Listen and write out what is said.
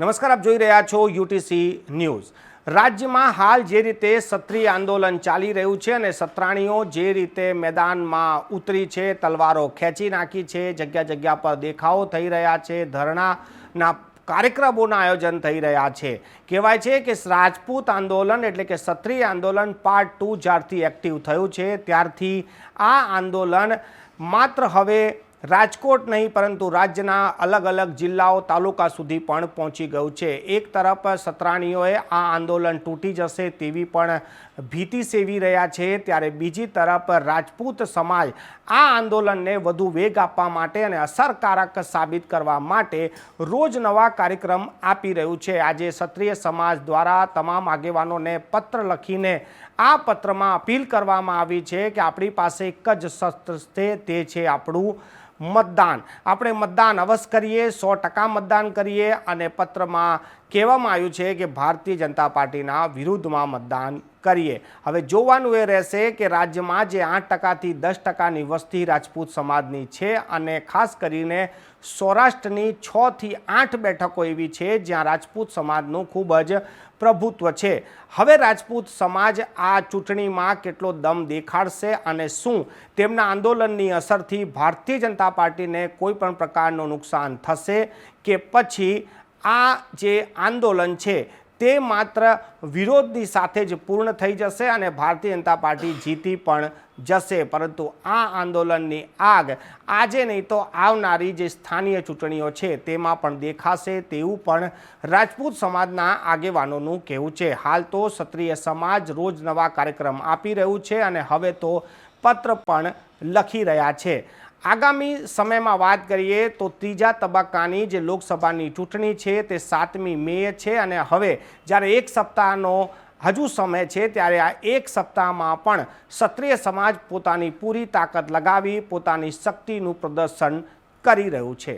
નમસ્કાર, આપ જોઈ રહ્યા છો યુટીસી ન્યૂઝ। રાજ્યમાં હાલ જે રીતે ક્ષત્રિય આંદોલન ચાલી રહ્યું છે અને સત્રાણીઓ જે રીતે મેદાનમાં ઉતરી છે, તલવારો ખેંચી નાખી છે, જગ્યા જગ્યા પર દેખાવો થઈ રહ્યા છે, ધરણાના કાર્યક્રમોના આયોજન થઈ રહ્યા છે। કહેવાય છે કે રાજપૂત આંદોલન એટલે કે ક્ષત્રિય આંદોલન પાર્ટ 2 જ્યારથી એક્ટિવ થયું છે ત્યારથી આ આંદોલન માત્ર હવે રાજકોટ નહીં પરંતુ રાજ્યના અલગ અલગ જિલ્લાઓ તાલુકા સુધી પણ પહોંચી ગયું છે। એક તરફ સત્રાણીઓએ આ આંદોલન તૂટી જશે તેવી પણ ભીતિ સેવી રહ્યા છે, ત્યારે બીજી તરફ રાજપૂત સમાજ આ આંદોલનને વધુ વેગ આપવા માટે અને અસરકારક સાબિત કરવા માટે રોજ નવા કાર્યક્રમ આપી રહ્યું છે। આજે ક્ષત્રિય સમાજ દ્વારા તમામ આગેવાનોને પત્ર લખીને આ પત્રમાં અપીલ કરવામાં આવી છે કે આપણી પાસે એક જ શસ્ત્ર છે, તે છે આપણું મતદાન। આપણે મતદાન અવશ્ય કરીએ, 100% મતદાન કરીએ અને પત્રમાં કહેવામાં આવ્યું છે કે ભારતીય જનતા પાર્ટીના વિરુદ્ધમાં મતદાન કરીએ। હવે જોવાનું એ રહેશે કે રાજ્યમાં જે 8%થી 10%ની વસ્તી રાજપૂત સમાજની છે અને ખાસ કરીને સૌરાષ્ટ્રની 6 થી 8 બેઠકો એવી છે જ્યાં રાજપૂત સમાજનું ખૂબ જ પ્રભુત્વ છે। હવે રાજપૂત સમાજ આ ચૂંટણીમાં કેટલો દમ દેખાડશે અને શું તેમના આંદોલનની અસરથી ભારતીય જનતા પાર્ટીને કોઈ પણ પ્રકારનું નુકસાન થશે કે પછી આ જે આંદોલન છે તે માત્ર વિરોધની સાથે જ પૂર્ણ થઈ જશે અને ભારતીય જનતા પાર્ટી જીતી પણ જશે। પરંતુ આ આંદોલનની આગ આજે નહીં તો આવનારી જે સ્થાનીય ચૂંટણીઓ છે તેમાં પણ દેખાશે તેવું પણ રાજપૂત સમાજના આગેવાનોનું કહેવું છે। હાલ તો ક્ષત્રિય સમાજ રોજ નવા કાર્યક્રમ આપી રહ્યું છે અને હવે તો પત્ર પણ લખી રહ્યા છે। આગામી સમયમાં વાત કરીએ તો ત્રીજા તબક્કાની જે લોકસભાની ચૂંટણી છે તે 7મી મે છે અને હવે જ્યારે એક સપ્તાહનો હજુ સમય છે ત્યારે આ એક સપ્તાહમાં પણ ક્ષત્રિય સમાજ પોતાની પૂરી તાકાત લગાવી પોતાની શક્તિનું પ્રદર્શન કરી રહ્યું છે।